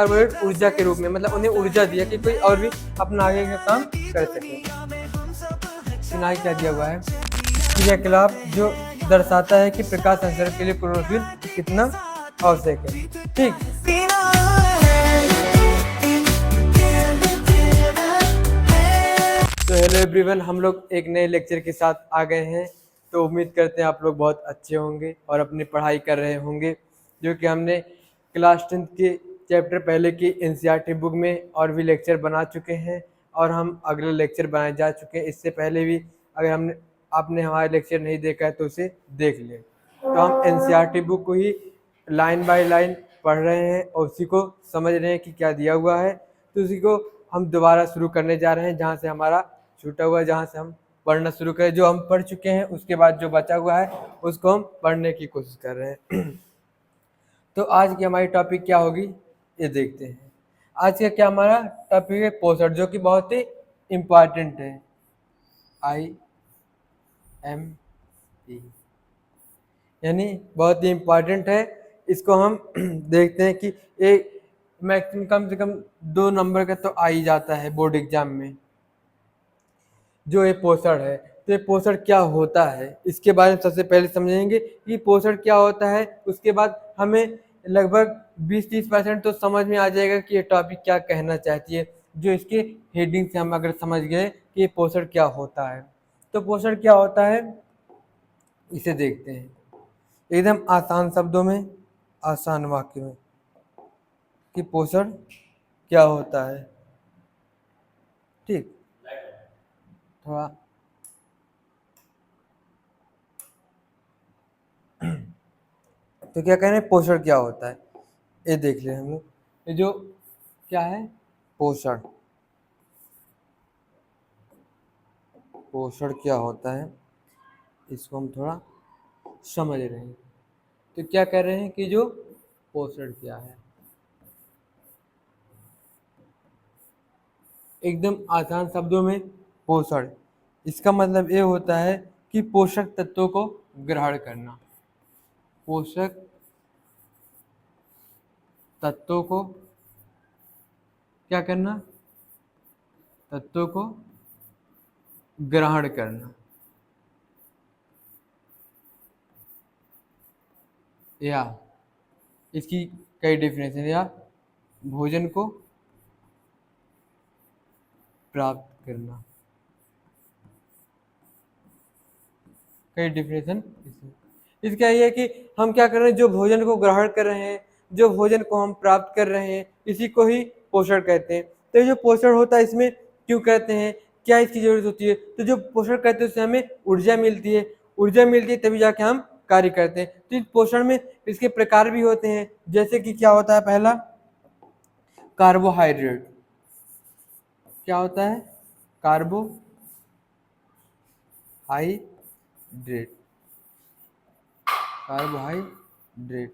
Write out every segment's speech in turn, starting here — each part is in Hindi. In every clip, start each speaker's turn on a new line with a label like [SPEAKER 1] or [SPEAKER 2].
[SPEAKER 1] कार्बोहाइड्रेट ऊर्जा के रूप में, मतलब उन्हें ऊर्जा दिया कि कोई और भी अपना आगे का काम कर सके। फिर आगे क्या दिया हुआ है, क्रियाकलाप जो दर्शाता है कि प्रकाश संश्लेषण के लिए क्लोरोफिल कितना आवश्यक है। ठीक, तो हेलो एवरीवन, हम लोग एक नए लेक्चर के साथ आ गए हैं। तो उम्मीद करते हैं आप लोग बहुत अच्छे होंगे और अपनी पढ़ाई कर रहे होंगे, जो कि हमने क्लास 10 के चैप्टर पहले की एनसीईआरटी बुक में और भी लेक्चर बना चुके हैं, और हम अगले लेक्चर बनाए जा चुके हैं। इससे पहले भी अगर आपने हमारे लेक्चर नहीं देखा है तो उसे देख लें। तो हम एनसीईआरटी बुक को ही लाइन बाय लाइन पढ़ रहे हैं और उसी को समझ रहे हैं कि क्या दिया हुआ है। तो उसी को हम दोबारा शुरू करने जा रहे हैं जहाँ से हमारा छूटा हुआ, जहाँ से हम पढ़ना शुरू करें। जो हम पढ़ चुके हैं उसके बाद जो बचा हुआ है उसको हम पढ़ने की कोशिश कर रहे हैं। तो आज की हमारी टॉपिक क्या होगी ये देखते हैं। आज का क्या हमारा टॉपिक है, पोषण, जो कि बहुत ही इम्पॉर्टेंट है। IMP यानी बहुत ही इम्पॉर्टेंट है। इसको हम देखते हैं कि एक मैक्सिमम कम से कम 2 नंबर का तो आ ही जाता है बोर्ड एग्जाम में। जो ये पोषण है, तो ये पोषण क्या होता है इसके बारे में सबसे पहले समझेंगे कि पोषण क्या होता है। उसके बाद हमें लगभग 20-30% तो समझ में आ जाएगा कि ये टॉपिक क्या कहना चाहती है, जो इसके हेडिंग से हम अगर समझ गए कि ये पोषण क्या होता है। तो पोषण क्या होता है इसे देखते हैं एकदम आसान शब्दों में, आसान वाक्य में, कि पोषण क्या होता है। ठीक, थोड़ा तो क्या कह रहे हैं, पोषण क्या होता है ये देख ले हम लोग। ये जो क्या है पोषण, पोषण क्या होता है इसको हम थोड़ा समझ रहे हैं। तो क्या कह रहे हैं कि जो पोषण क्या है, एकदम आसान शब्दों में, पोषण इसका मतलब ये होता है कि पोषक तत्वों को ग्रहण करना। पोषक तत्वों को क्या करना, तत्वों को ग्रहण करना, या इसकी कई डेफिनेशन, या भोजन को प्राप्त करना, कई डेफिनेशन। इसका ये है कि हम क्या कर रहे हैं, जो भोजन को ग्रहण कर रहे हैं, जो भोजन को हम प्राप्त कर रहे हैं, इसी को ही पोषण कहते हैं। तो ये जो पोषण होता है इसमें क्यों कहते हैं, क्या इसकी जरूरत होती है, तो जो पोषण कहते हैं उससे हमें ऊर्जा मिलती है, ऊर्जा मिलती है तभी जाके हम कार्य करते हैं। तो इस पोषण में इसके प्रकार भी होते हैं, जैसे कि क्या होता है, पहला कार्बोहाइड्रेट। क्या होता है, कार्बोहाइड्रेट, कार्बोहाइड्रेट।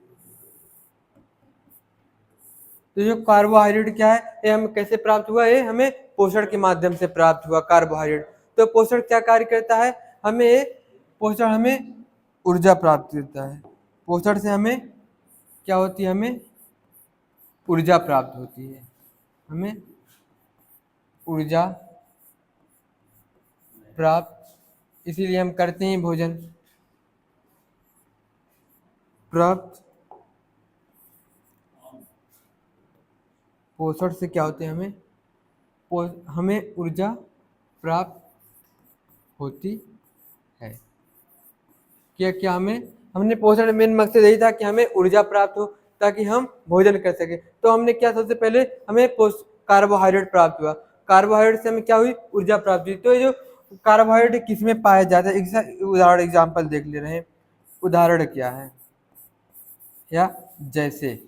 [SPEAKER 1] तो जो कार्बोहाइड्रेट क्या है, ये हमें कैसे प्राप्त हुआ, ये हमें पोषण के माध्यम से प्राप्त हुआ कार्बोहाइड्रेट। तो पोषण क्या कार्य करता है, पोषण हमें ऊर्जा प्राप्त करता है। पोषण से हमें क्या होती है, हमें ऊर्जा प्राप्त होती है, हमें ऊर्जा प्राप्त, इसीलिए हम करते हैं भोजन प्राप्त। पोषण से क्या होते हैं, हमें ऊर्जा प्राप्त होती है। क्या क्या हमने पोषण मेन मकसद यही था कि हमें ऊर्जा प्राप्त हो ताकि हम भोजन कर सके। तो हमने क्या, सबसे पहले हमें कार्बोहाइड्रेट प्राप्त हुआ, कार्बोहाइड्रेट से हमें क्या हुई, ऊर्जा प्राप्त हुई। तो ये जो कार्बोहाइड्रेट किसमें पाया जाता है, उदाहरण एग्जाम्पल देख ले रहे हैं। उदाहरण क्या है, या जैसे,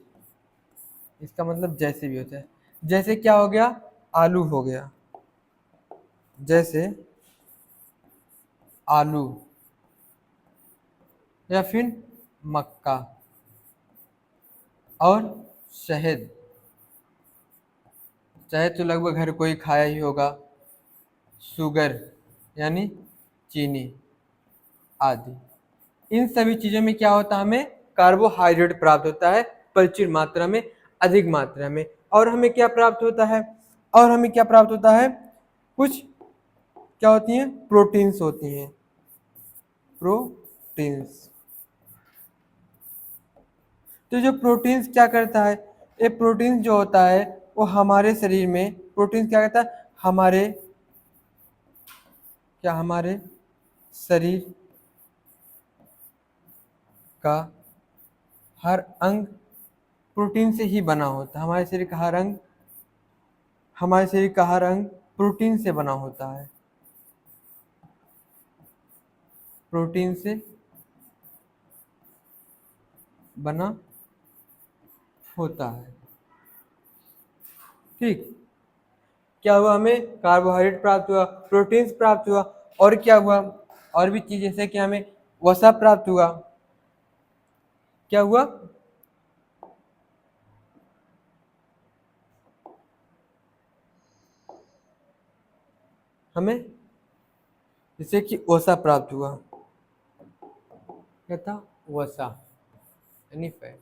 [SPEAKER 1] इसका मतलब जैसे भी होता है। जैसे क्या हो गया, आलू हो गया, जैसे आलू, या फिर मक्का, और शहद। शहद तो लगभग हर कोई खाया ही होगा। शुगर यानी चीनी आदि। इन सभी चीज़ों में क्या होता है, हमें कार्बोहाइड्रेट प्राप्त होता है प्रचुर मात्रा में, अधिक मात्रा में। और हमें क्या प्राप्त होता है, और हमें क्या प्राप्त होता है, कुछ क्या होती हैं, प्रोटीन्स होती हैं, प्रोटीन्स। तो जो प्रोटीन्स क्या करता है, ये प्रोटीन्स जो होता है वो हमारे शरीर में, प्रोटीन्स क्या करता है, हमारे शरीर का हर अंग प्रोटीन से ही बना होता है। हमारे शरीर का हर अंग प्रोटीन से बना होता है, प्रोटीन से बना होता है। ठीक, क्या हुआ, हमें कार्बोहाइड्रेट प्राप्त हुआ, प्रोटीन्स प्राप्त हुआ, और क्या हुआ, और भी चीज, जैसे कि हमें वसा प्राप्त हुआ। क्या हुआ, हमें जैसे कि वसा प्राप्त हुआ, क्या था, वसा यानी फैट।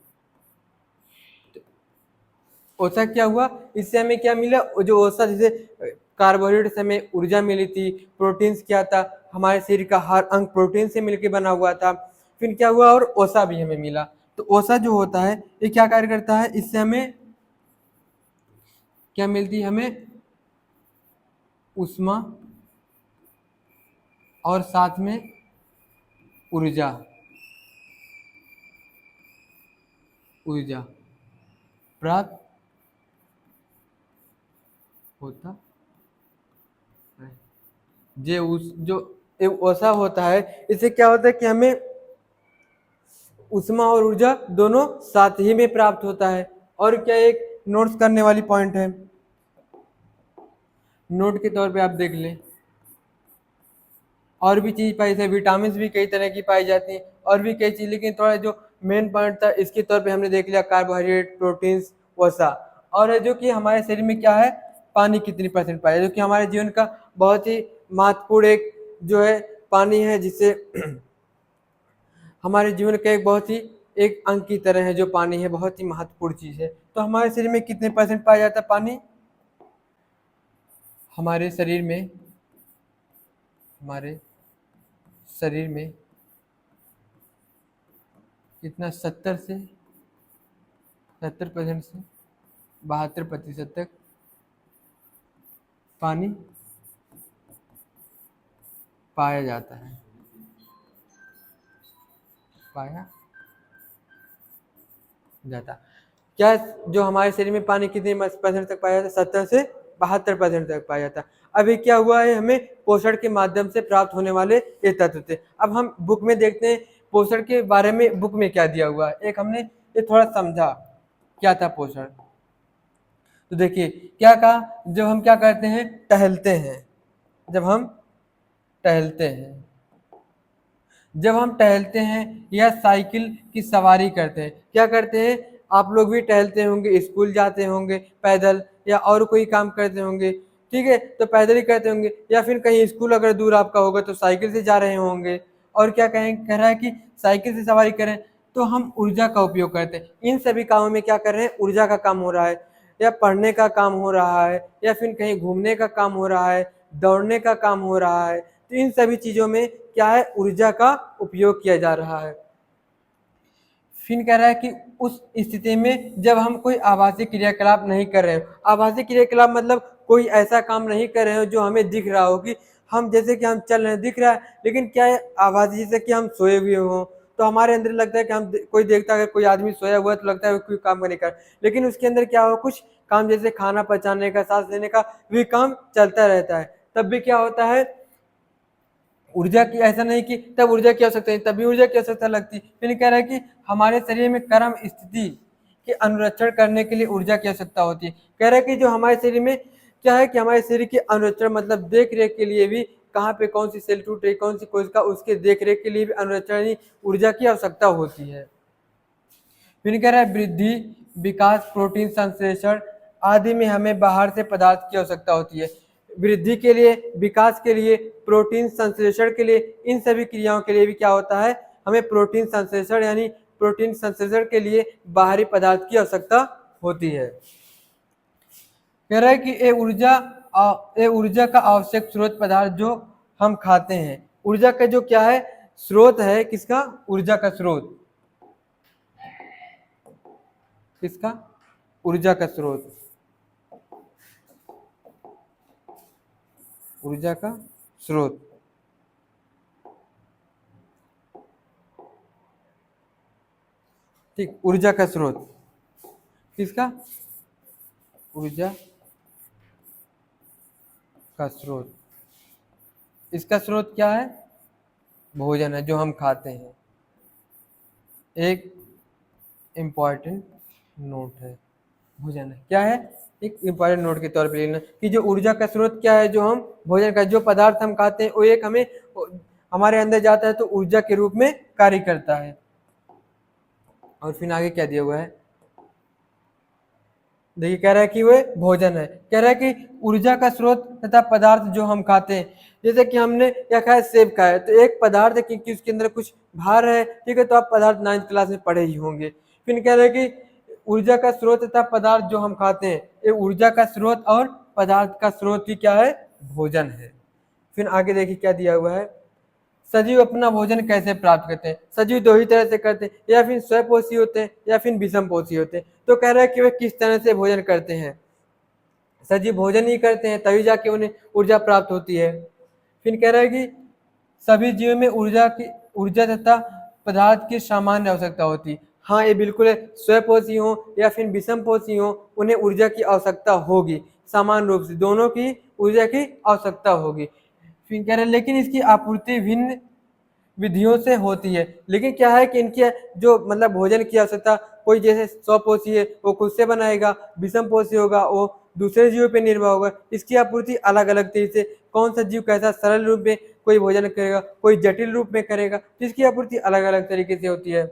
[SPEAKER 1] वसा क्या हुआ, इससे हमें क्या मिला, जो वसा, जैसे कार्बोहाइड्रेट से हमें ऊर्जा मिली थी, प्रोटीन्स क्या था, हमारे शरीर का हर अंग प्रोटीन से मिलकर बना हुआ था। फिर क्या हुआ, और वसा भी हमें मिला। तो वसा जो होता है ये क्या कार्य करता है, इससे हमें क्या मिलती है, हमें ऊष्मा और साथ में ऊर्जा, ऊर्जा प्राप्त होता है। जो वसा होता है, इससे क्या होता है कि हमें ऊष्मा और ऊर्जा दोनों साथ ही में प्राप्त होता है। और क्या, एक नोट्स करने वाली पॉइंट है, नोट के तौर पे आप देख लें। और भी चीज पाई जाती है, विटामिन भी कई तरह की पाई जाती हैं, और भी कई चीज, लेकिन थोड़ा जो मेन पॉइंट था इसके तौर पे हमने देख लिया, कार्बोहाइड्रेट, प्रोटीन्स, वसा। और है जो कि हमारे शरीर में क्या है, पानी कितनी परसेंट पाया, जो कि हमारे जीवन का बहुत ही महत्वपूर्ण एक जो है पानी है, जिससे हमारे जीवन का एक बहुत ही एक अंग की तरह है, जो पानी है बहुत ही महत्वपूर्ण चीज है। तो हमारे शरीर में कितने परसेंट पाया जाता है पानी, हमारे शरीर में, हमारे शरीर में कितना, 70% से 72% तक पानी पाया जाता है, पाया जाता। क्या, जो हमारे शरीर में पानी कितने परसेंट तक पाया जाता है, 70 से 72% तक पाया जाता है। अभी क्या हुआ है, हमें पोषण के माध्यम से प्राप्त होने वाले ये तत्व थे। अब हम बुक में देखते हैं पोषण के बारे में, बुक में क्या दिया हुआ है। एक हमने ये थोड़ा समझा क्या था पोषण। तो देखिए क्या कहा, जब हम क्या करते हैं, टहलते हैं, जब हम टहलते हैं, जब हम टहलते हैं या साइकिल की सवारी करते हैं, क्या करते हैं, आप लोग भी टहलते होंगे, स्कूल जाते होंगे पैदल, या और कोई काम करते होंगे, ठीक है, तो पैदल ही करते होंगे, या फिर कहीं स्कूल अगर दूर आपका होगा तो साइकिल से जा रहे होंगे। और क्या कह रहा है कि साइकिल से सवारी करें, तो हम ऊर्जा का उपयोग करते हैं। इन सभी कामों में क्या कर रहे हैं, ऊर्जा का काम हो रहा है, या पढ़ने का काम हो रहा है, या फिर कहीं घूमने का काम हो रहा है, दौड़ने का काम हो रहा है। तो इन सभी चीजों में क्या है, ऊर्जा का उपयोग किया जा रहा है। फिर कह रहा है कि उस स्थिति में जब हम कोई आभासी क्रियाकलाप नहीं कर रहे हो, आभासी क्रियाकलाप मतलब कोई ऐसा काम नहीं कर रहे हो जो हमें दिख रहा हो, कि हम जैसे कि हम चल रहे हैं दिख रहा है, लेकिन क्या है आभासी, जैसे कि हम सोए हुए हों, तो हमारे अंदर लगता है कि हम कोई देखता है कोई आदमी सोया हुआ है तो लगता है कोई काम नहीं कर, लेकिन उसके अंदर क्या हो, कुछ काम जैसे खाना पचाने का, सांस लेने का भी काम चलता रहता है। तब भी क्या होता है, ऊर्जा की, ऐसा नहीं कि तब ऊर्जा की आवश्यकता है, तभी ऊर्जा की आवश्यकता लगती। फिर कह रहा है कि हमारे शरीर में कर्म स्थिति के अनुरक्षण करने के लिए ऊर्जा की आवश्यकता होती है। कह रहा है कि जो हमारे शरीर में क्या है, कि हमारे शरीर के अनुरक्षण मतलब देख रेख के लिए भी, कहाँ पे कौन सी सेल टूट रही, कौन सी कोशिका, उसके देख रेख के लिए भी अनुरक्षण ऊर्जा की आवश्यकता होती है। फिर कह रहा है वृद्धि, विकास, प्रोटीन संश्लेषण आदि में हमें बाहर से पदार्थ की आवश्यकता होती है। वृद्धि के लिए, विकास के लिए, प्रोटीन संश्लेषण के लिए, इन सभी क्रियाओं के लिए भी क्या होता है, हमें प्रोटीन संश्लेषण यानी प्रोटीन संश्लेषण के लिए बाहरी पदार्थ की आवश्यकता होती है। कह रहा है कि ये ऊर्जा का आवश्यक स्रोत पदार्थ जो हम खाते हैं। ऊर्जा का जो क्या है, स्रोत है, किसका, ऊर्जा का स्रोत, किसका, ऊर्जा का स्रोत, ऊर्जा का स्रोत। ठीक, ऊर्जा का स्रोत किसका, ऊर्जा का स्रोत। इसका स्रोत क्या है, भोजन है जो हम खाते हैं। एक इम्पॉर्टेंट नोट है, भोजन है, क्या है, एक इम्पॉर्टेंट नोट के तौर पे लेना कि जो ऊर्जा का स्रोत क्या है, जो हम भोजन का जो पदार्थ हम खाते हैं वो एक हमें हमारे अंदर जाता है तो ऊर्जा के रूप में कार्य करता है। और फिर आगे क्या दिया हुआ है, देखिए कह रहा है कि वह भोजन है, कह रहा है कि ऊर्जा का स्रोत तथा पदार्थ जो हम खाते हैं, जैसे कि हमने क्या खाया, सेब खाया, तो एक पदार्थ है क्योंकि उसके अंदर कुछ भार है, ठीक है, तो आप पदार्थ 9th क्लास में पढ़े ही होंगे। फिर कह रहे हैं कि ऊर्जा का स्रोत तथा पदार्थ जो हम खाते हैं, ये ऊर्जा का स्रोत और पदार्थ का स्रोत ही क्या है, भोजन है। फिर आगे देखिए क्या दिया हुआ है, सजीव अपना भोजन कैसे प्राप्त करते हैं। सजीव दो ही तरह से करते हैं, या फिर स्वपोषी होते हैं या फिर विषमपोषी होते हैं। तो कह रहा है कि वे किस तरह से भोजन करते हैं, सजीव भोजन ही करते हैं तभी जाके उन्हें ऊर्जा प्राप्त होती है। फिर कह रहा है कि सभी जीवों में ऊर्जा तथा पदार्थ की सामान्य आवश्यकता होती है। हाँ, ये बिल्कुल है, स्वपोषी हो या फिर विषमपोषी हो, उन्हें ऊर्जा की आवश्यकता होगी, सामान्य रूप से दोनों की ऊर्जा की आवश्यकता होगी। फिर कह रहे हैं लेकिन इसकी आपूर्ति भिन्न विधियों से होती है। लेकिन क्या है कि इनकी जो मतलब भोजन की आवश्यकता, कोई जैसे स्वपोषी है वो खुद से बनाएगा, विषमपोषी होगा वो दूसरे जीवों पे निर्भर होगा। इसकी आपूर्ति अलग अलग तरीके से, कौन सा जीव कैसा सरल रूप में कोई भोजन करेगा, कोई जटिल रूप में करेगा, जिसकी आपूर्ति अलग अलग तरीके से होती है।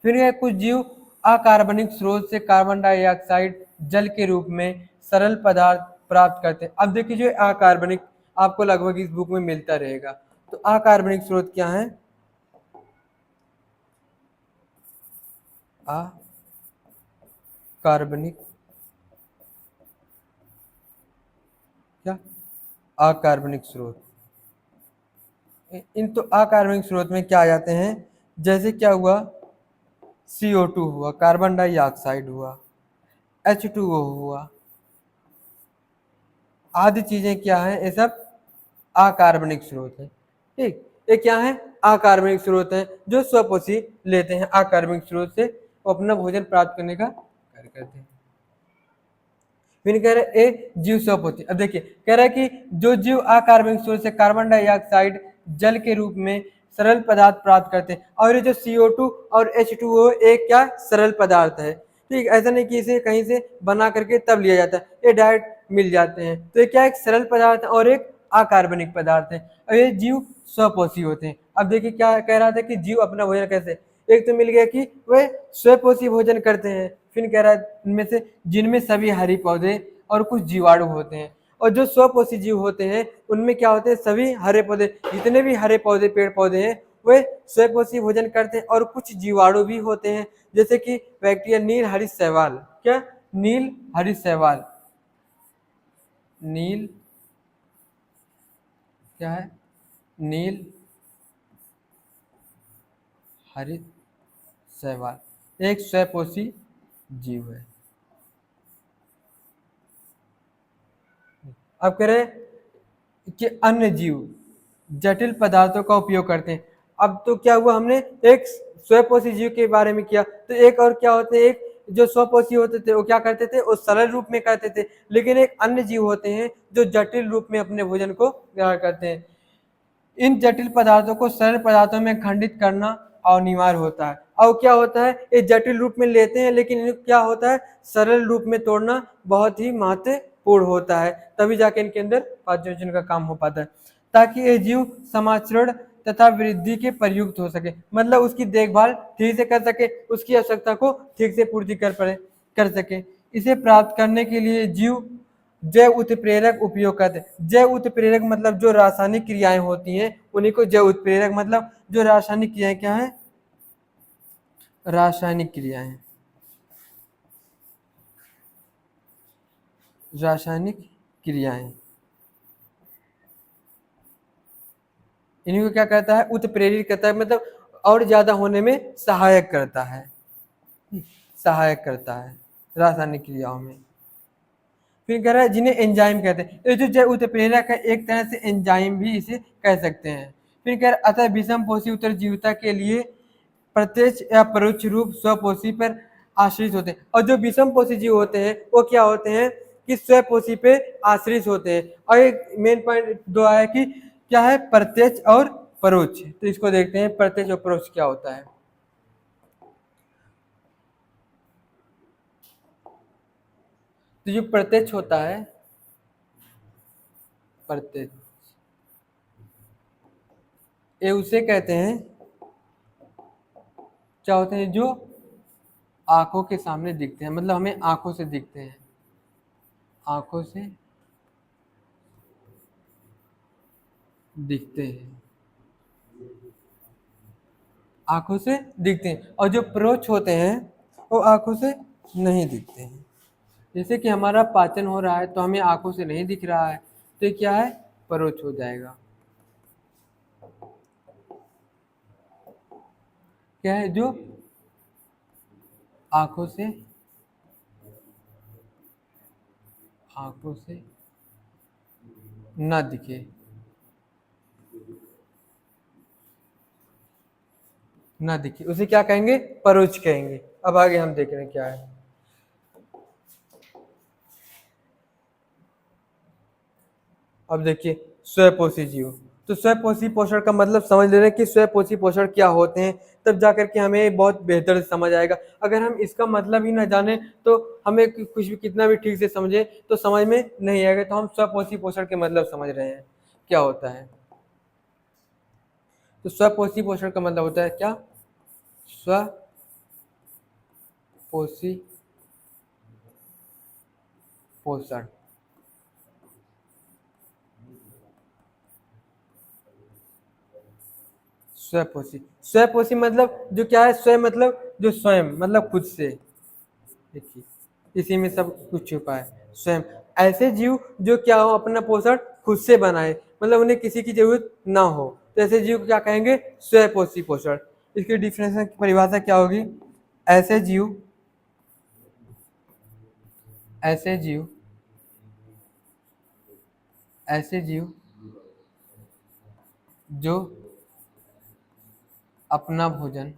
[SPEAKER 1] फिर यह कुछ जीव अकार्बनिक स्रोत से कार्बन डाइऑक्साइड जल के रूप में सरल पदार्थ प्राप्त करते हैं। अब देखिए जो अकार्बनिक आपको लगभग इस बुक में मिलता रहेगा, तो अकार्बनिक स्रोत क्या है, अकार्बनिक, क्या, अकार्बनिक स्रोत। इन तो अकार्बनिक स्रोत में क्या आ जाते हैं, जैसे क्या हुआ, CO2 हुआ, कार्बन डाइऑक्साइड हुआ, H2O हुआ, आदि चीजें क्या है, ये सब अकार्बनिक स्रोत है। ठीक, ये क्या है, अकार्बनिक स्रोत है जो स्वपोषी लेते हैं, अकार्बनिक स्रोत से वो अपना भोजन प्राप्त करने का कार्य करते हैं। फिर कह रहे ए जीव स्वपोषी। अब देखिए कह रहा है कि जो जीव अकार्बनिक स्रोत से कार्बन डाइऑक्साइड जल के रूप में सरल पदार्थ प्राप्त करते हैं, और ये जो CO2 और H2O एक क्या सरल पदार्थ है। ठीक, ऐसा नहीं कि इसे कहीं से बना करके तब लिया जाता है, ये डायरेक्ट मिल जाते हैं। तो ये क्या एक सरल पदार्थ और एक अकार्बनिक पदार्थ है, और ये जीव स्वपोषी होते हैं। अब देखिए क्या कह रहा था कि जीव अपना भोजन कैसे, एक तो मिल गया कि वे स्वपोषी भोजन करते हैं। फिर कह रहा है इनमें से जिनमें सभी हरी पौधे और कुछ जीवाणु होते हैं, और जो स्वपोषी जीव होते हैं उनमें क्या होते हैं, सभी हरे पौधे, जितने भी हरे पौधे पेड़ पौधे हैं वे स्वपोषी भोजन करते हैं, और कुछ जीवाणु भी होते हैं जैसे कि बैक्टीरिया, नील हरित शैवाल, क्या, नील हरित शैवाल, नील, क्या है, नील हरित शैवाल एक स्वपोषी जीव है। अब कह रहे कि अन्य जीव जटिल पदार्थों का उपयोग करते हैं। अब तो क्या हुआ, हमने एक स्वपोषी जीव के बारे में किया, तो एक और क्या होते हैं, एक जो स्वपोषी होते थे वो क्या करते थे, वो सरल रूप में करते थे, लेकिन एक अन्य जीव होते हैं जो जटिल रूप में अपने भोजन को ग्रहण करते हैं। इन जटिल पदार्थों को सरल पदार्थों में खंडित करना अनिवार्य होता है। और क्या होता है, ये जटिल रूप में लेते हैं लेकिन क्या होता है, सरल रूप में तोड़ना बहुत ही महत्वपूर्ण होता है, तभी जाके इनके अंदर पाचन का काम हो पाता है, ताकि ये जीव समाचरण तथा वृद्धि के प्रयुक्त हो सके, मतलब उसकी देखभाल ठीक से कर सके, उसकी आवश्यकता को ठीक से पूर्ति कर सके। इसे प्राप्त करने के लिए जीव जैव उत्प्रेरक उपयोग करते हैं। जैव उत्प्रेरक मतलब जो रासायनिक क्रियाएं होती हैं उन्हीं को जैव उत्प्रेरक, मतलब जो रासायनिक क्रियाएं क्या है, रासायनिक क्रियाएं, रासायनिक क्रियाएं, इन्हीं को क्या कहता है, उत्प्रेरित करता है, मतलब और ज्यादा होने में सहायक करता है, सहायक करता है रासायनिक क्रियाओं में। फिर कह रहा है जिन्हें एंजाइम कहते हैं, ये जो जैव उत्प्रेरक है एक तरह से एंजाइम भी इसे कह सकते हैं। फिर कह रहा है अतः विषम पोषी उत्तरजीविता के लिए प्रत्यक्ष या परोक्ष रूप स्वपोषी पर आश्रित होते हैं। और जो विषम पोषी जीव होते हैं वो क्या होते हैं कि स्वपोषी पे आश्रित होते हैं। और एक मेन पॉइंट दो आया कि क्या है, प्रत्यक्ष और परोक्ष। तो इसको देखते हैं प्रत्यक्ष और परोक्ष क्या होता है। तो जो प्रत्यक्ष होता है, प्रत्यक्ष ये उसे कहते हैं, क्या होते हैं, जो आंखों के सामने दिखते हैं, मतलब हमें आंखों से दिखते हैं, आंखों से दिखते हैं, आंखों से दिखते हैं। और जो परोक्ष होते हैं वो आंखों से नहीं दिखते हैं। जैसे कि हमारा पाचन हो रहा है तो हमें आंखों से नहीं दिख रहा है, तो ये क्या है, परोक्ष हो जाएगा। क्या है, जो आंखों से ना दिखे, ना दिखे, उसे क्या कहेंगे, परोक्ष कहेंगे। अब आगे हम देख रहे हैं क्या है। अब देखिए स्वपोषी जीव। तो स्वपोषी पोषण का मतलब समझ ले रहे हैं कि स्वपोषी पोषण क्या होते हैं, तब जाकर के हमें बहुत बेहतर से समझ आएगा। अगर हम इसका मतलब ही ना जाने तो हमें कुछ भी कितना भी ठीक से समझे तो समझ में नहीं आएगा। तो हम स्वपोषी पोषण के मतलब समझ रहे हैं क्या होता है। तो स्वपोषी पोषण का मतलब होता है क्या, स्वपोषी पोषण। स्वपोषी, स्वपोषी मतलब जो क्या है, स्वयं मतलब जो स्वयं, मतलब खुद से। देखिए इसी में सब कुछ छुपा है, स्वयं। ऐसे जीव जो क्या हो, अपना पोषण खुद से बनाए, मतलब उन्हें किसी की जरूरत ना हो, तो ऐसे जीव को क्या कहेंगे, स्वपोषी पोषण। इसकी डिफरेंस की परिभाषा क्या होगी, ऐसे जीव, ऐसे जीव, ऐसे जीव जो अपना भोजन,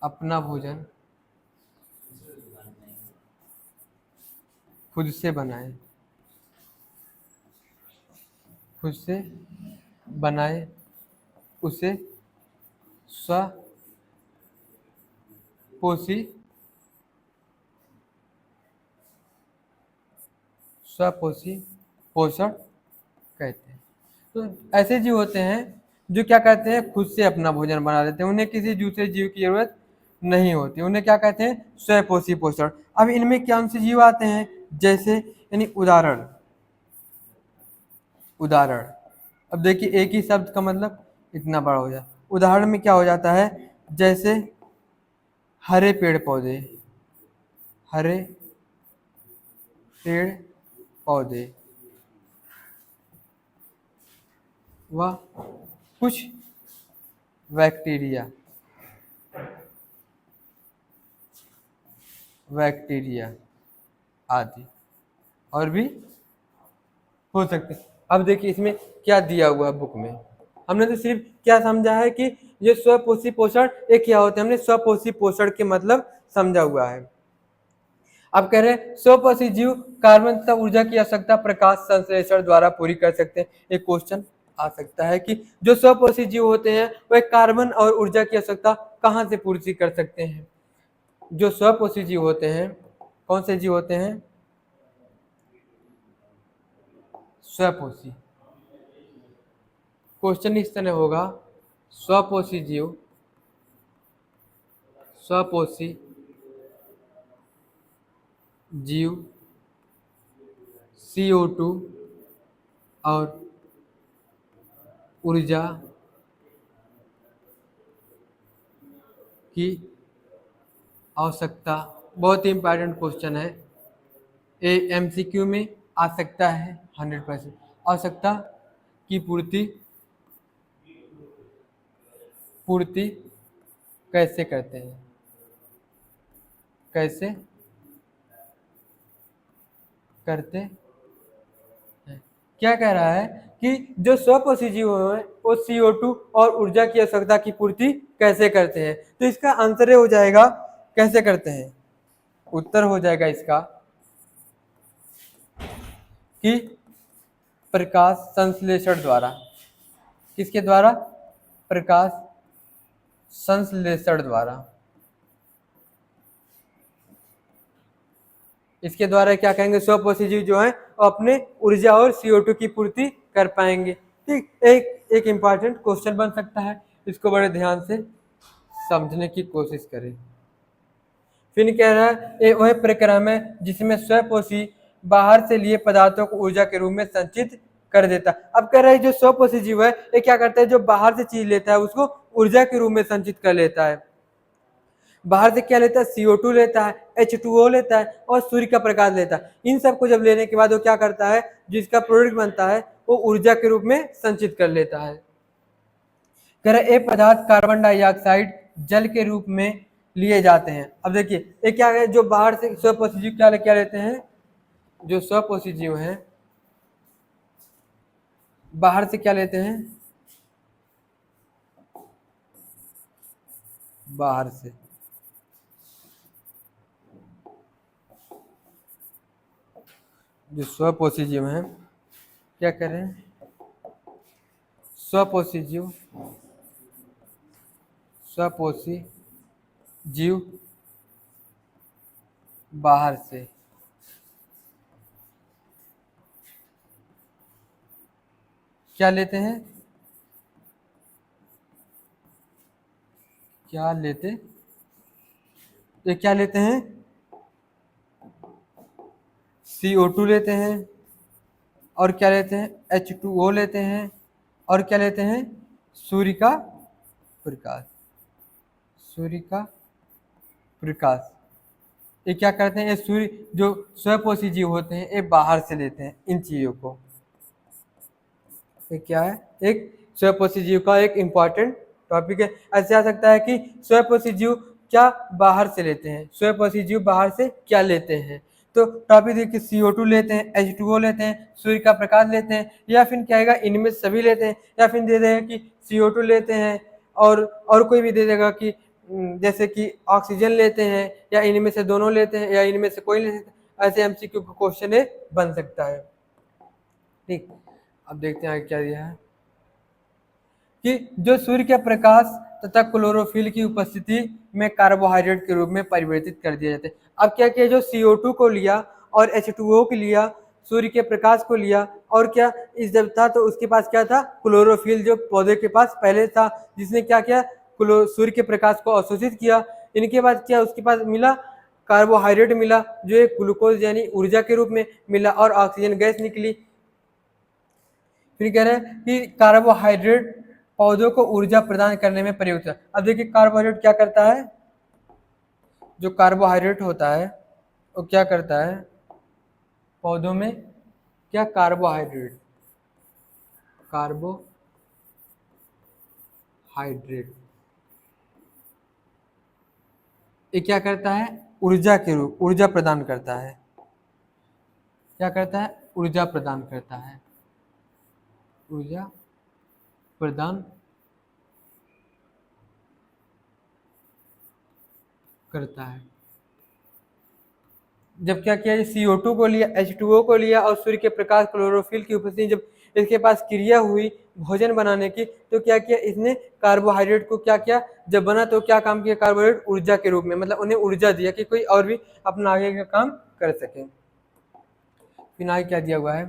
[SPEAKER 1] अपना भोजन खुद से बनाए, खुद से बनाए, उसे स्वपोषी, स्वपोषी पोषण कहते हैं। तो ऐसे जीव होते हैं जो क्या कहते हैं, खुद से अपना भोजन बना लेते हैं, उन्हें किसी दूसरे जीव की जरूरत नहीं होती, उन्हें क्या कहते हैं, स्वपोषी पोषण। अब इनमें कौन से जीव आते हैं, जैसे यानी उदाहरण, उदाहरण। अब देखिए एक ही शब्द का मतलब इतना बड़ा हो जाए। उदाहरण में क्या हो जाता है, जैसे हरे पेड़ पौधे, हरे पेड़ पौधे व कुछ बैक्टीरिया, बैक्टीरिया आदि और भी हो सकते हैं। अब देखिए इसमें क्या दिया हुआ है बुक में, हमने तो सिर्फ क्या समझा है कि ये स्वपोषी पोषण एक क्या होते हैं, हमने स्वपोषी पोषण के मतलब समझा हुआ है। अब कह रहे हैं स्वपोषी जीव कार्बन तथा ऊर्जा की आवश्यकता प्रकाश संश्लेषण द्वारा पूरी कर सकते हैं। एक क्वेश्चन आ सकता है कि जो स्वपोषी जीव होते हैं वह कार्बन और ऊर्जा की आवश्यकता कहाँ से पूर्ति कर सकते हैं। जो स्वपोषी जीव होते हैं, कौन से जीव होते हैं, स्वपोषी। क्वेश्चन इस तरह होगा, स्वपोषी जीव, स्वपोषी जीव CO2 और ऊर्जा की आवश्यकता बहुत ही इम्पोर्टेंट क्वेश्चन है, ये एमसीक्यू में आ सकता है 100%। आवश्यकता की पूर्ति पूर्ति कैसे करते हैं, कैसे करते हैं? क्या कह रहा है कि जो स्वपोषीजीव हैं वो CO2 और ऊर्जा की आवश्यकता की पूर्ति कैसे करते हैं। तो इसका आंसर हो जाएगा कैसे करते हैं, उत्तर हो जाएगा इसका कि प्रकाश संश्लेषण द्वारा। किसके द्वारा? प्रकाश संश्लेषण द्वारा। इसके द्वारा क्या कहेंगे, स्वपोषीजीव जो है वो अपने ऊर्जा और CO2 की पूर्ति कर पाएंगे। ठीक, एक इंपॉर्टेंट क्वेश्चन बन सकता है, इसको बड़े ध्यान से समझने की कोशिश करें। फिर कह रहा है ये वह प्रक्रम है जिसमें स्वपोषी बाहर से लिए पदार्थों को ऊर्जा के रूप में संचित कर देता है। अब कह रहा है जो स्वपोषी जीव है ये क्या करता है, जो बाहर से चीज लेता है उसको ऊर्जा के रूप में संचित कर लेता है। बाहर से क्या लेता है, CO2 लेता है, H2O लेता है और सूर्य का प्रकाश लेता है। इन सबको जब लेने के बाद वो क्या करता है, जिसका प्रोडक्ट बनता है वो ऊर्जा के रूप में संचित कर लेता है। कह रहे ये पदार्थ कार्बन डाइऑक्साइड जल के रूप में लिए जाते हैं। अब देखिए ये क्या है, जो बाहर से स्वपोषी जीव क्या लेते हैं, जो स्वपोषी जीव हैं बाहर से क्या लेते हैं, बाहर से जो स्वपोषी जीव हैं क्या कर रहे हैं, स्वपोषी जीव बाहर से क्या लेते हैं, क्या लेते हैं, CO2 लेते हैं और क्या लेते हैं, H2O लेते हैं और क्या लेते हैं, सूर्य का प्रकाश। ये क्या करते हैं, ये सूर्य जो स्वपोषी जीव होते हैं ये बाहर से लेते हैं इन चीजों को। ये क्या है, एक स्वपोषी जीव का एक इम्पॉर्टेंट टॉपिक है। ऐसे आ सकता है कि स्वपोषी जीव क्या बाहर से लेते हैं, स्वपोषी जीव बाहर से क्या लेते हैं। तो टॉपिक देखिए, CO2 लेते हैं, H2O लेते हैं, सूर्य का प्रकाश लेते हैं, या फिर क्या आएगा इनमें सभी लेते हैं, या फिर दे देगा कि CO2 लेते हैं और कोई भी दे देगा कि जैसे कि ऑक्सीजन लेते हैं, या इनमें से दोनों लेते हैं, या इनमें से कोई नहीं लेते। ऐसे MCQ का क्वेश्चन बन सकता है। ठीक, अब देखते हैं आगे क्या दिया है कि जो सूर्य के प्रकाश तथा क्लोरोफिल की उपस्थिति में कार्बोहाइड्रेट के रूप में परिवर्तित कर दिए जाते हैं। अब क्या किया, जो CO2 को लिया और H2O को लिया, सूर्य के प्रकाश को लिया, और क्या इस जब था तो उसके पास क्या था, क्लोरोफिल जो पौधे के पास पहले था, जिसने क्या किया, सूर्य के प्रकाश को अवशोषित किया। इनके बाद क्या उसके पास मिला, कार्बोहाइड्रेट मिला जो एक ग्लूकोज यानी ऊर्जा के रूप में मिला, और ऑक्सीजन गैस निकली। फिर कह रहे हैं कि कार्बोहाइड्रेट पौधों को ऊर्जा प्रदान करने में प्रयुक्त है। अब देखिए कार्बोहाइड्रेट क्या करता है, जो कार्बोहाइड्रेट होता है वो क्या करता है पौधों में, क्या कार्बोहाइड्रेट ये क्या करता है, ऊर्जा के रूप ऊर्जा प्रदान करता है। क्या करता है, ऊर्जा प्रदान करता है, ऊर्जा प्रदान करता है। जब क्या किया, CO2 को लिया, H2O को लिया और सूर्य के प्रकाश क्लोरोफिल की उपस्थिति जब इसके पास क्रिया हुई भोजन बनाने की, तो क्या किया इसने, कार्बोहाइड्रेट को क्या किया, जब बना तो क्या काम किया, कार्बोहाइड्रेट ऊर्जा के रूप में, मतलब उन्हें ऊर्जा दिया कि कोई और भी अपना आगे का काम कर सके। फिर आगे क्या दिया हुआ है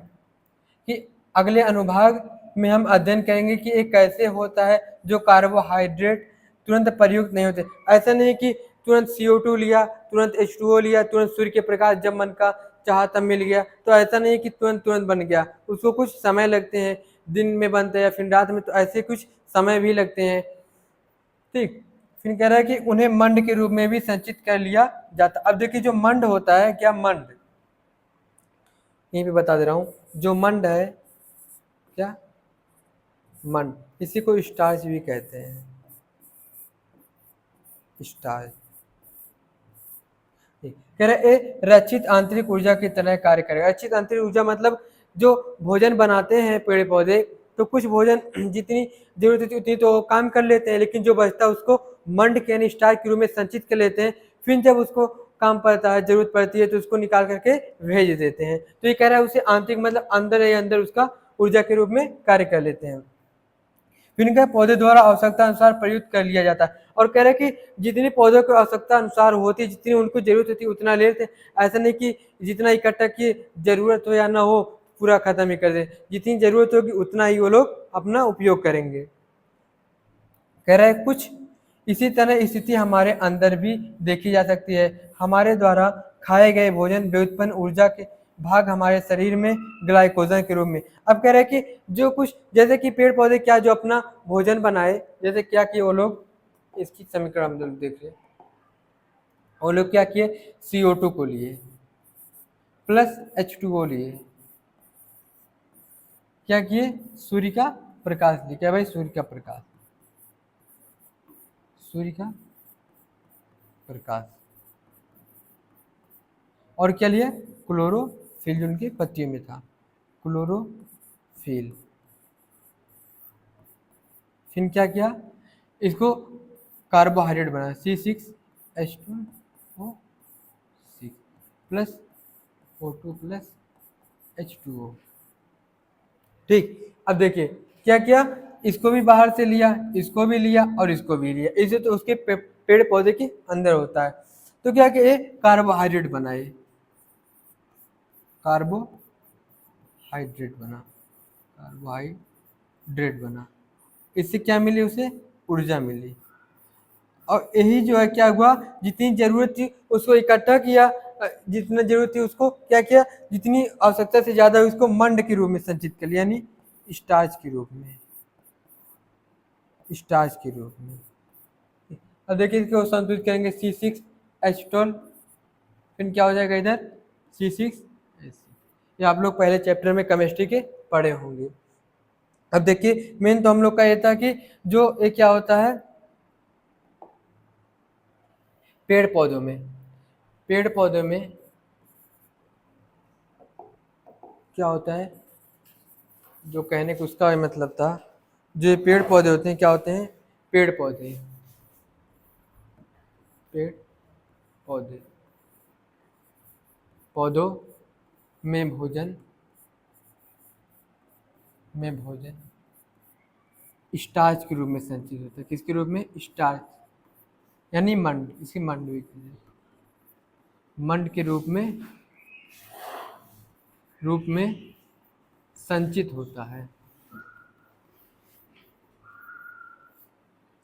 [SPEAKER 1] कि अगले अनुभाग में हम अध्ययन करेंगे कि ये कैसे होता है जो कार्बोहाइड्रेट तुरंत प्रयुक्त नहीं होते। ऐसा नहीं कि तुरंत CO2 लिया, तुरंत H2O लिया, तुरंत सूर्य के प्रकाश जब मन का चाहा तब मिल गया, तो ऐसा नहीं कि तुरंत बन गया, उसको कुछ समय लगते हैं, दिन में बनते हैं या फिर रात में, तो ऐसे कुछ समय भी लगते हैं। ठीक, फिर कह रहा है कि उन्हें मंड के रूप में भी संचित कर लिया जाता। अब देखिए जो मंड होता है, क्या मंड, यहीं पे बता दे रहा हूं, जो मंड है, क्या मंड, इसी को स्टार्च भी कहते हैं, स्टार्च। कह रहे ए रचित आंतरिक ऊर्जा की तरह कार्य करेगा। रचित आंतरिक ऊर्जा मतलब जो भोजन बनाते हैं पेड़ पौधे, तो कुछ भोजन जितनी जरूरत होती है उतनी तो काम कर लेते हैं, लेकिन जो बचता है उसको मंड के यानी स्टार्च के रूप में संचित कर लेते हैं। फिर जब उसको काम पड़ता है, जरूरत पड़ती है, तो उसको निकाल करके भेज देते हैं। तो ये कह रहा है उसे आंतरिक मतलब अंदर ही अंदर उसका ऊर्जा के रूप में कार्य कर लेते हैं। फिर इनका पौधे द्वारा आवश्यकता अनुसार प्रयुक्त कर लिया जाता है। और कह रहे हैं कि जितनी पौधों को आवश्यकता अनुसार होती है, जितनी उनको जरूरत होती है उतना ले लेते हैं। ऐसा नहीं कि जितना इकट्ठा की जरूरत हो या ना हो पूरा खत्म ही कर दे, जितनी जरूरत होगी उतना ही वो लोग अपना उपयोग करेंगे। कह रहे हैं कुछ इसी तरह स्थिति हमारे अंदर भी देखी जा सकती है। हमारे द्वारा खाए गए भोजन व्युत्पन्न ऊर्जा के भाग हमारे शरीर में ग्लाइकोजन के रूप में। अब कह रहे हैं कि जो कुछ जैसे कि पेड़ पौधे क्या जो अपना भोजन बनाए, जैसे क्या किए वो लोग, इसकी समीकरण हम लोग देख रहे, वो लोग क्या किए, CO2 को लिए प्लस H2O लिए, क्या किए, सूर्य का प्रकाश लिए, क्या भाई, सूर्य का प्रकाश, सूर्य का प्रकाश, और क्या लिया, क्लोरोफिल जो उनकी पत्तियों में था, क्लोरोफिल। फिर क्या किया, इसको कार्बोहाइड्रेट बना, C6H2O6 plus O2 plus H2O। ठीक, अब देखिए क्या किया, इसको भी बाहर से लिया, इसको भी लिया और इसको भी लिया, इसे तो उसके पेड़ पौधे के अंदर होता है। तो क्या कि ये कार्बोहाइड्रेट बनाए, कार्बोहाइड्रेट बना, कार्बोहाइड्रेट बना, इससे क्या मिली, उसे ऊर्जा मिली। और यही जो है क्या हुआ, जितनी जरूरत थी उसको इकट्ठा किया, जितना जरूरत थी उसको क्या किया, जितनी आवश्यकता से ज्यादा उसको मंड के रूप में संचित कर लिया, यानी स्टार्च के रूप में, स्टार्च के रूप में। अब देखिए इसको संतुलित करेंगे, C6H12, फिर क्या हो जाएगा इधर, C6H। ये आप लोग पहले चैप्टर में केमिस्ट्री के पढ़े होंगे। अब देखिए मेन तो हम लोग का ये था कि जो ये क्या होता है पेड़ पौधों में, पेड़ पौधों में क्या होता है, जो कहने का उसका मतलब था, जो ये पेड़ पौधे होते हैं क्या होते हैं, पेड़ पौधे, पेड़ पौधे, पौधों में भोजन, में भोजन स्टार्च के रूप में संचित होता है, किसके रूप में, स्टार्च यानी मंड, इसी मंड भी कहते हैं, मंड के रूप में संचित होता है,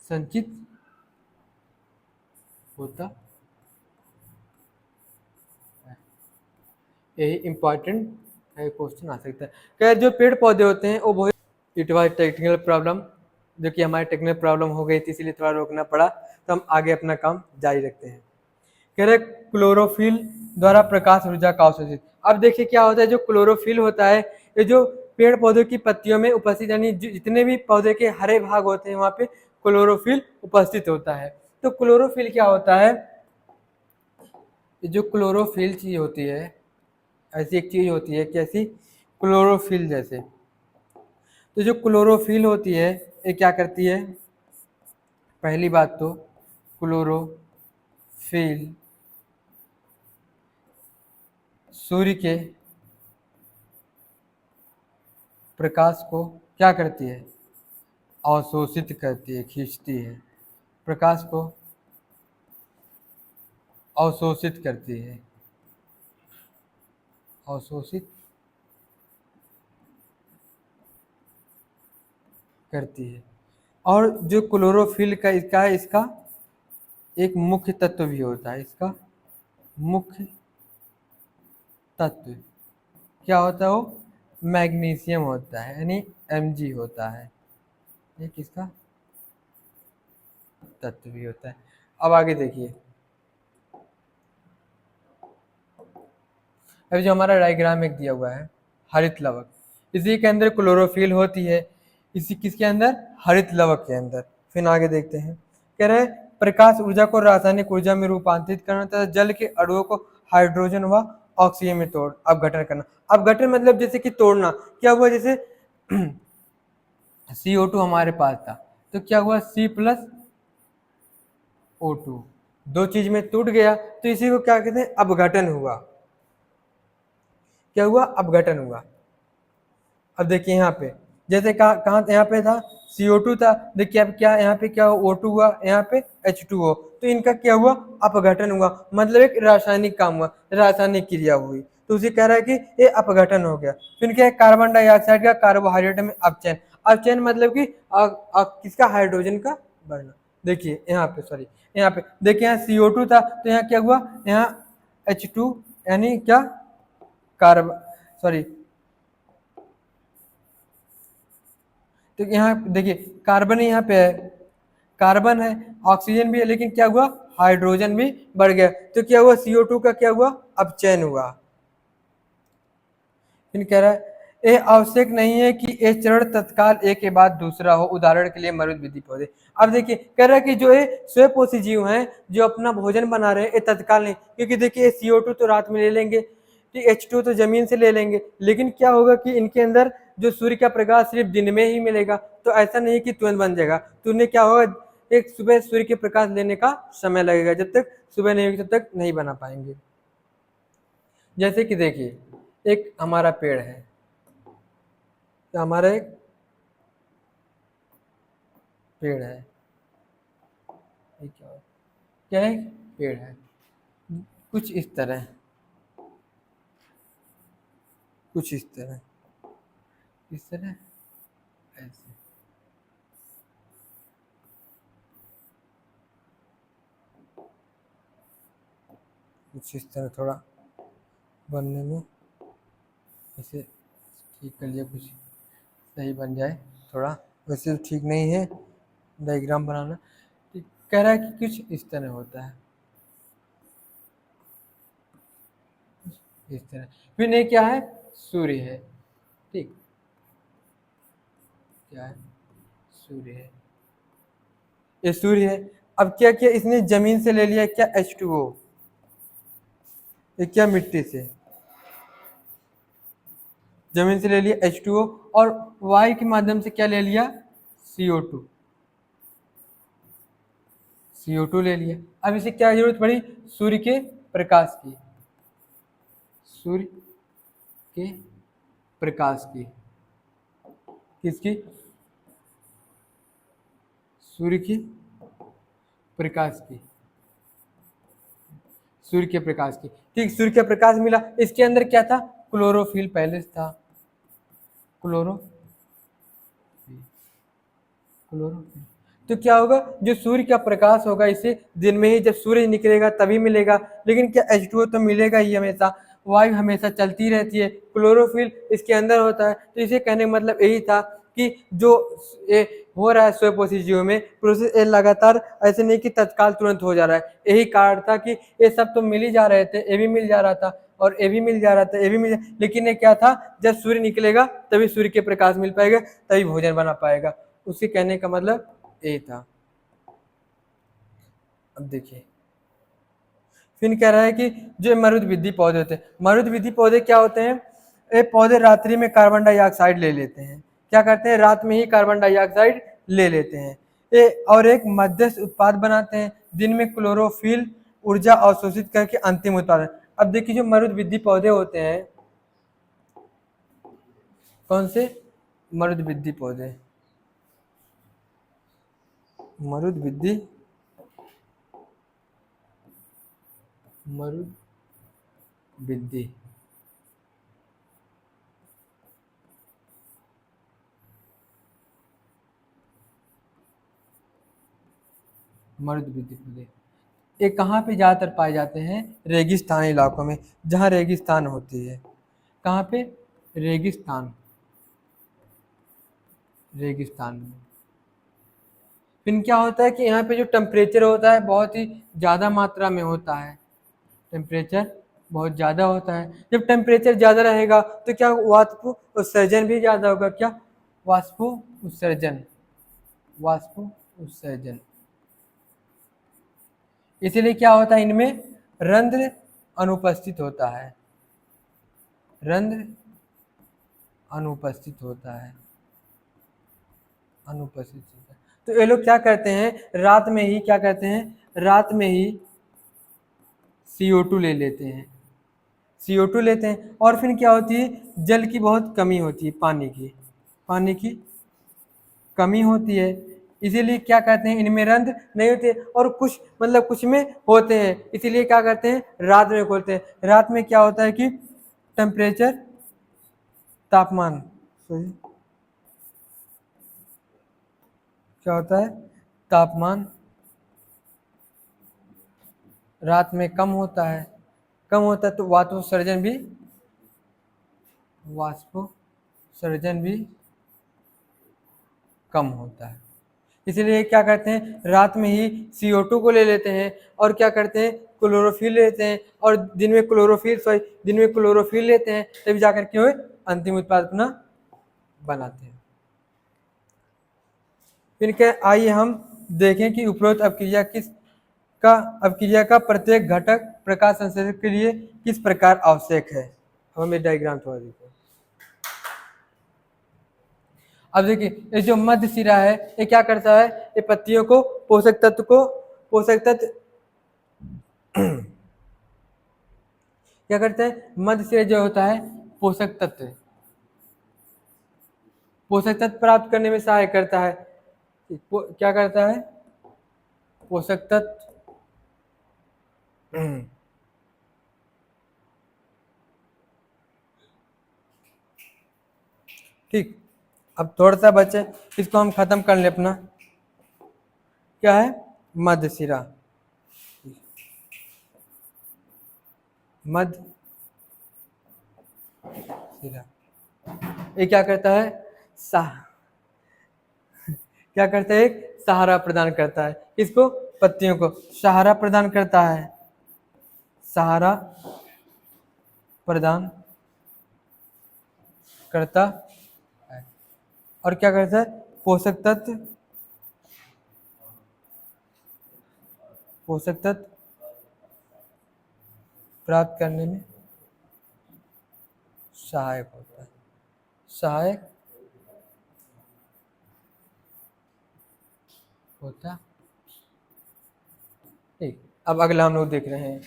[SPEAKER 1] संचित होता है। यही इंपॉर्टेंट क्वेश्चन आ सकता है। क्या जो पेड़ पौधे होते हैं वो बहुत, इट वॉज टेक्निकल प्रॉब्लम, जो कि हमारी टेक्निकल प्रॉब्लम हो गई थी इसलिए थोड़ा रोकना पड़ा, तो हम आगे अपना काम जारी रखते हैं। कह रहे क्लोरोफिल द्वारा प्रकाश ऊर्जा का अवशोषित। अब देखिए क्या होता है, जो क्लोरोफिल होता है ये जो पेड़ पौधों की पत्तियों में उपस्थित, यानी जितने भी पौधे के हरे भाग होते हैं वहां पे क्लोरोफिल उपस्थित होता है। तो क्लोरोफिल क्या होता है, जो क्लोरोफिल चीज होती है, ऐसी एक चीज होती है कैसी, क्लोरोफिल जैसे। तो जो क्लोरोफिल होती है ये क्या करती है, पहली बात तो क्लोरोफिल सूर्य के प्रकाश को क्या करती है, अवशोषित करती है, खींचती है, प्रकाश को अवशोषित करती है, अवशोषित करती है। और जो क्लोरोफिल का इसका है, इसका एक मुख्य तत्व भी होता है, इसका मुख्य तत्व क्या होता है, वो मैग्नीशियम होता है, यानी Mg होता है। ये किसका, तत्व भी होता है। अब आगे देखिए, अभी जो हमारा डायग्राम एक दिया हुआ है, हरित लवक, इसी के अंदर क्लोरोफिल होती है, इसी किसके अंदर, हरित लवक के अंदर। फिर आगे देखते हैं, कह रहे हैं प्रकाश ऊर्जा को रासायनिक ऊर्जा में रूपांतरित करना तथा जल के अणुओं को हाइड्रोजन व ऑक्सीजन में तोड़ अपघटन करना। अपघटन मतलब जैसे कि तोड़ना, क्या हुआ, जैसे CO2 हमारे पास था, तो क्या हुआ, C+O2, दो चीज में टूट गया, तो इसी को क्या कहते हैं, अपघटन हुआ। क्या हुआ, अपघटन हुआ। अब देखिए यहाँ पे, जैसे कहाँ यहाँ पे था, CO2 था, देखिए अब क्या यहाँ पे क्या O2 हुआ, यहाँ पे H2O, तो इनका क्या हुआ, अपघटन हुआ, मतलब एक रासायनिक काम हुआ, रासायनिक क्रिया हुई, तो उसे कह रहा है कि ये अपघटन हो गया। फिर क्या है, कार्बन डाइऑक्साइड का कार्बोहाइड्रेट में अपचयन, अपचयन मतलब कि किसका, हाइड्रोजन का बढ़ना। देखिए यहाँ पे, सॉरी यहाँ पे देखिए, यहाँ CO2 था, तो यहाँ क्या हुआ, यहाँ H2 यानी क्या, कार्बन, सॉरी, तो यहाँ देखिए कार्बन यहाँ पे है, कार्बन है, ऑक्सीजन भी है, लेकिन क्या हुआ, हाइड्रोजन भी बढ़ गया, तो क्या हुआ, CO2 का क्या हुआ, अपचयन हुआ। फिर कह रहा है ये आवश्यक नहीं है कि ये चरण तत्काल एक के बाद दूसरा हो, उदाहरण के लिए मरुद्भिदी पौधे। अब देखिए कह रहा है कि जो ये स्वपोषी जीव हैं, जो अपना भोजन बना रहे हैं, ये तत्काल नहीं, क्योंकि देखिए CO2 तो रात में ले लेंगे, ठीक, H2 तो जमीन से ले लेंगे, लेकिन क्या होगा कि इनके अंदर जो सूर्य का प्रकाश सिर्फ दिन में ही मिलेगा, तो ऐसा नहीं कि तुरंत बन जाएगा, तो उन्हें क्या होगा, एक सुबह सूर्य के प्रकाश लेने का समय लगेगा, जब तक सुबह नहीं होगी तब तक नहीं बना पाएंगे। जैसे कि देखिए एक हमारा पेड़ है, तो हमारा एक पेड़ है, ये क्या है, पेड़ है, कुछ इस तरह, कुछ इस तरह, इस तरह, ऐसे, कुछ इस तरह, थोड़ा बनने में इसे ठीक कर लिया, कुछ सही बन जाए, थोड़ा वैसे तो ठीक नहीं है डायग्राम बनाना, ठीक, कह रहा है कि कुछ इस तरह होता है, इस तरह। फिर नहीं क्या है, सूर्य है, ठीक, क्या है, सूर्य है, ये सूर्य है। अब क्या किया इसने, जमीन से ले लिया क्या, H2O, ये क्या, मिट्टी से, जमीन से ले लिया H2O, और वायु के माध्यम से क्या ले लिया, CO2, CO2 ले लिया। अब इसे क्या जरूरत पड़ी, सूर्य के प्रकाश की, सूर्य के प्रकाश की, किसकी, सूर्य की प्रकाश की, सूर्य के प्रकाश की, ठीक, सूर्य का प्रकाश मिला, इसके अंदर क्या था, क्लोरोफिल पहले से था, क्लोरो क्लोरोफिल, तो क्या होगा, जो सूर्य का प्रकाश होगा इसे दिन में ही, जब सूर्य निकलेगा तभी मिलेगा, लेकिन क्या H2O तो मिलेगा ही हमेशा, वायु हमेशा चलती रहती है, क्लोरोफिल इसके अंदर होता है, तो इसे कहने का मतलब यही था कि जो ये हो रहा है स्वपोषी जीवों में प्रोसेस, ये लगातार, ऐसे नहीं कि तत्काल तुरंत हो जा रहा है, यही कारण था कि ये सब तो मिल ही जा रहे थे, ये भी मिल जा रहा था और ये भी मिल जा रहा था, ये भी लेकिन ये क्या था, जब सूर्य निकलेगा तभी सूर्य के प्रकाश मिल पाएगा, तभी भोजन बना पाएगा, उसके कहने का मतलब यही था। अब देखिए फिर कह रहा है कि जो मरुद्भिदी पौधे होते हैं, मरुद्भिदी पौधे क्या होते हैं, ये पौधे रात्रि में कार्बन डाइऑक्साइड ले लेते हैं, क्या करते हैं, रात में ही कार्बन डाइऑक्साइड ले लेते हैं ये, और एक मध्यस्थ उत्पाद बनाते हैं, दिन में क्लोरोफिल ऊर्जा अवशोषित करके अंतिम उत्पादन। अब देखिए जो मरुद्भिदी पौधे होते हैं, कौन से, मरुद्भिदी पौधे, मरुद्भिदी, मरुद्भिदी, मरुद्भिदी पौधे, ये कहाँ पे ज़्यादातर पाए जाते हैं, रेगिस्तानी इलाकों में, जहाँ रेगिस्तान होती है, कहाँ पे, रेगिस्तान, रेगिस्तान में। फिर क्या होता है कि यहाँ पे जो टेम्परेचर होता है बहुत ही ज़्यादा मात्रा में होता है, टेम्परेचर बहुत ज़्यादा होता है। जब टेम्परेचर ज़्यादा रहेगा तो क्या वाष्प उत्सर्जन भी ज़्यादा होगा, क्या वाष्प उत्सर्जन, वाष्प उत्सर्जन। इसीलिए क्या होता है, इनमें रंध्र अनुपस्थित होता है, रंध्र अनुपस्थित होता है, अनुपस्थित होता है। तो ये लोग क्या करते हैं, रात में ही क्या करते हैं, रात में ही CO2 ले लेते हैं, CO2 लेते हैं, और फिर क्या होती है, जल की बहुत कमी होती है, पानी की कमी होती है। इसीलिए क्या कहते हैं, इनमें रंध्र नहीं होते, और कुछ मतलब कुछ में होते हैं। इसीलिए क्या करते हैं, रात में खोलते हैं। रात में क्या होता है कि टेम्परेचर, तापमान, क्या होता है, तापमान रात में कम होता है, तो वाष्पोत्सर्जन भी कम होता है। इसलिए क्या करते हैं, रात में ही CO2 को ले लेते हैं, और क्या करते हैं, क्लोरोफिल लेते हैं, और दिन में क्लोरोफिल लेते हैं, तभी जाकर के वो अंतिम उत्पाद अपना बनाते हैं। फिर क्या, आइए हम देखें कि उपरोक्त अपक्रिया का प्रत्येक घटक प्रकाश संश्लेषण के लिए किस प्रकार आवश्यक है। हमें डायग्राम थोड़ा देखो। अब देखिए, ये जो मध्य सिरा है, ये क्या करता है, ये पत्तियों को पोषक तत्व क्या करते हैं, मध्य सिरा जो होता है पोषक तत्व प्राप्त करने में सहायक करता है। क्या करता है, पोषक तत्व ठीक। अब थोड़ा सा बचे, इसको हम खत्म कर ले अपना। क्या है, मध्य सिरा, मध्य सिरा, ये क्या करता है, क्या करता है, एक सहारा प्रदान करता है, इसको पत्तियों को सहारा प्रदान करता है, सहारा प्रदान करता है। और क्या करता है, पोषक तत्व प्राप्त करने में सहायक होता है, ठीक। अब अगला हम लोग देख रहे हैं,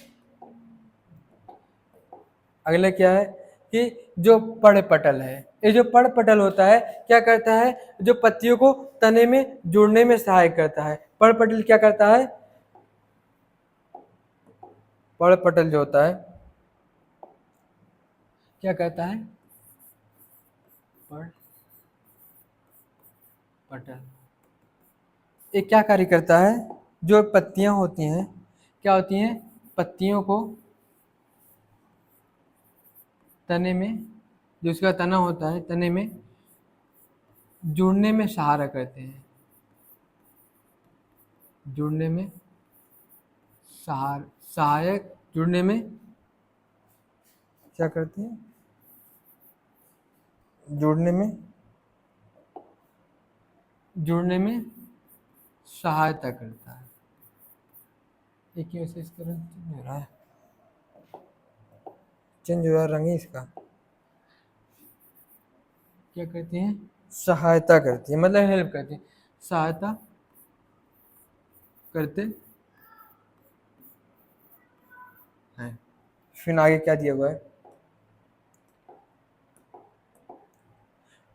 [SPEAKER 1] अगला क्या है कि जो पर्णपटल है, ये जो पर्णपटल होता है क्या करता है, जो पत्तियों को तने में जुड़ने में सहायक करता है। पर्णपटल क्या करता है, पर्णपटल जो होता है क्या कहता है, पर्णपटल ये क्या कार्य करता है, जो पत्तियां होती हैं क्या होती हैं, पत्तियों को तने में, जो उसका तना होता है तने में जुड़ने में सहारा करते हैं, जुड़ने में सहायक, जुड़ने में क्या करते हैं, जुड़ने में सहायता करता है। एक ही वैसे इसका रंग चेंज हो रहा है, चेंज हो रहा रंग ही इसका। क्या करती हैं, सहायता करती है, मतलब हेल्प करती है, सहायता करते हैं। फिर आगे क्या दिया हुआ है,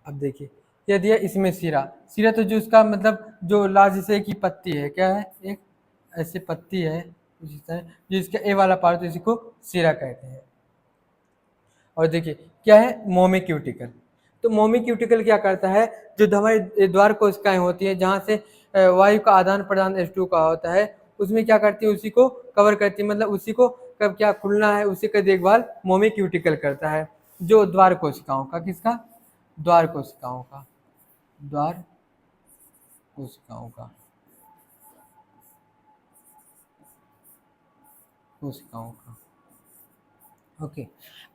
[SPEAKER 1] अब देखिए, ये दिया इसमें सिरा तो जो उसका मतलब जो लाल जैसे की पत्ती है, क्या है, एक ऐसी पत्ती है उसी तरह, जो इसका ए वाला पार्ट, तो इसी को सिरा कहते हैं। और देखिए क्या है, मोमी क्यूटिकल, तो मोमी क्यूटिकल क्या करता है, जो हमारी द्वार कोशिकाएं होती है जहाँ से वायु का आदान प्रदान H2 का होता है, उसमें क्या करती है, उसी को कवर करती है, मतलब उसी को कब क्या खुलना है उसी का देखभाल मोमी क्यूटिकल करता है। जो द्वार कोशिकाओं का, किसका, द्वार कोशिकाओं का कोशिकाओं का। ओके,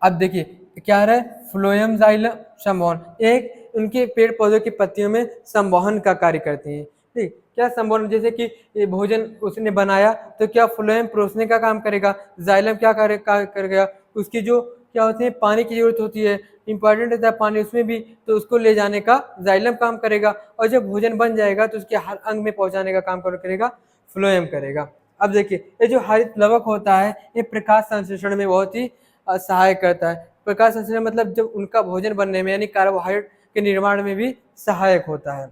[SPEAKER 1] अब देखिए क्या आ रहा है, फ्लोएम जाइलम संवहन, एक उनके पेड़ पौधों की पत्तियों में संवहन का कार्य करती हैं। ठीक, क्या संवहन, जैसे कि ये भोजन उसने बनाया तो क्या फ्लोएम परोसने का काम करेगा, जाइलम क्या करेगा, उसकी जो क्या होती है पानी की जरूरत होती है, इंपॉर्टेंट होता है पानी उसमें भी, तो उसको ले जाने का जाइलम काम करेगा, और जब भोजन बन जाएगा तो उसके हर अंग में पहुंचाने का काम कौन करेगा, फ्लोएम करेगा। अब देखिए ये जो हरित लवक होता है ये प्रकाश संश्लेषण में बहुत ही सहायक करता है। प्रकाश संश्लेषण मतलब जब उनका भोजन बनने में यानी कार्बोहाइड्रेट के निर्माण में भी सहायक होता है।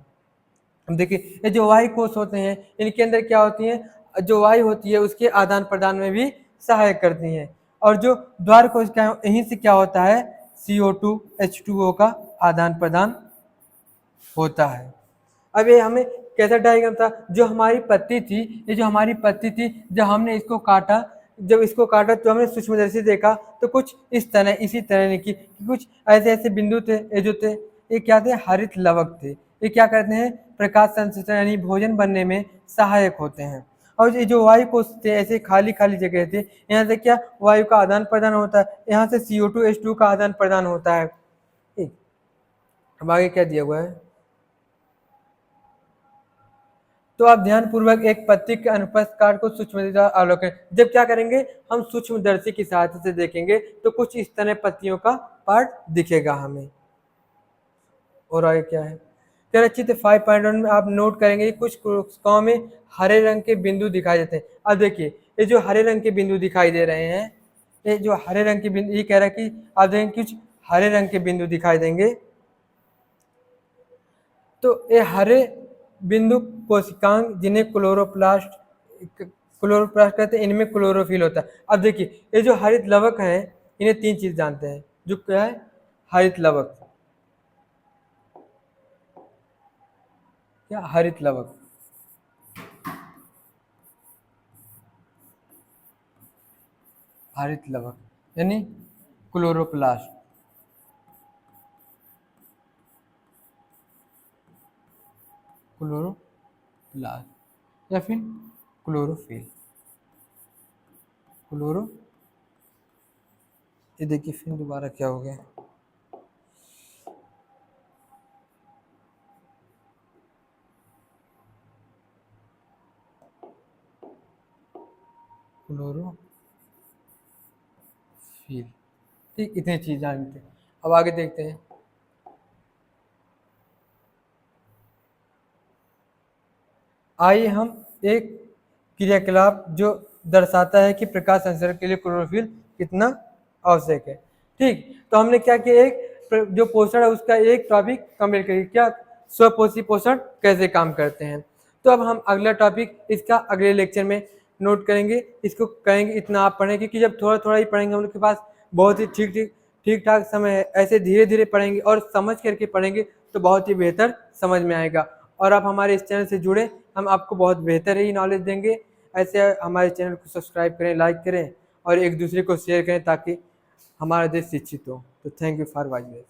[SPEAKER 1] अब देखिए ये जो वायु कोष होते हैं इनके अंदर क्या होती है, जो वायु होती है उसके आदान प्रदान में भी सहायक करती हैं, और जो द्वार कोश क्या है यहीं से क्या होता है, CO2 H2O का आदान प्रदान होता है। अब ये हमें कैसा डायग्राम था, जो हमारी पत्ती थी, ये जो हमारी पत्ती थी जब हमने इसको काटा, जब इसको काटा तो हमने सूक्ष्मदर्शी देखा तो कुछ इस तरह इसी तरह नहीं कि कुछ ऐसे ऐसे बिंदु थे, ये जो थे ये क्या थे, हरित लवक थे। ये क्या करते हैं, प्रकाश संश्लेषण यानी भोजन बनने में सहायक होते हैं। और ये जो वायु कोष थे ऐसे खाली खाली जगह थे, यहाँ से क्या वायु का आदान प्रदान होता है, यहाँ से CO2 H2 का आदान प्रदान होता है। ठीक, अब आगे क्या दिया हुआ है, तो आप ध्यानपूर्वक एक पत्ती के अनुप्रस्थ काट को सूक्ष्मदर्शी अवलोकन, जब क्या करेंगे हम सूक्ष्मदर्शी की सहायता से देखेंगे तो कुछ इस तरह पत्तियों का पार्ट दिखेगा हमें। और आगे क्या है, क्या चित्र 5.1 में आप नोट करेंगे कुछ कोशिकाओं में हरे रंग के बिंदु दिखाई देते हैं। अब देखिए ये जो हरे रंग के बिंदु दिखाई दे रहे हैं, ये जो हरे रंग के बिंदु, ये कह रहा है कि आप देखेंगे कुछ हरे रंग के बिंदु दिखाई देंगे, तो ये हरे बिंदु कोशिकांग जिन्हें क्लोरोप्लास्ट कहते हैं, इनमें क्लोरोफिल होता है। अब देखिए ये जो हरित लवक है इन्हें तीन चीज जानते हैं, जो क्या है, हरित लवक, क्या हरित लवक, हरित लवक यानी क्लोरोप्लास्ट, क्लोरोप्लास्ट या फिर क्लोरोफिल, क्लोरो, ये देखिए फिर दोबारा क्या हो गया, क्लोरोफिल। ठीक, इतनी चीज जानते हैं। अब आगे देखते हैं, आइए हम एक क्रियाकलाप जो दर्शाता है कि प्रकाश संश्लेषण के लिए क्लोरोफिल कितना आवश्यक है। ठीक, तो हमने क्या किया, एक जो पोषण है उसका एक टॉपिक कंप्लीट करिए, क्या स्वपोषी पोषण कैसे काम करते हैं। तो अब हम अगला टॉपिक इसका अगले लेक्चर में नोट करेंगे, इसको कहेंगे इतना आप पढ़ें, क्योंकि जब थोड़ा थोड़ा ही पढ़ेंगे हम लोग के पास बहुत ही ठीक ठाक समय है, ऐसे धीरे धीरे पढ़ेंगे और समझ करके पढ़ेंगे तो बहुत ही बेहतर समझ में आएगा। और आप हमारे इस चैनल से जुड़े, हम आपको बहुत बेहतर ही नॉलेज देंगे। ऐसे हमारे चैनल को सब्सक्राइब करें, लाइक करें और एक दूसरे को शेयर करें ताकि हमारा देश शिक्षित हो। तो थैंक यू फॉर वॉचिंग।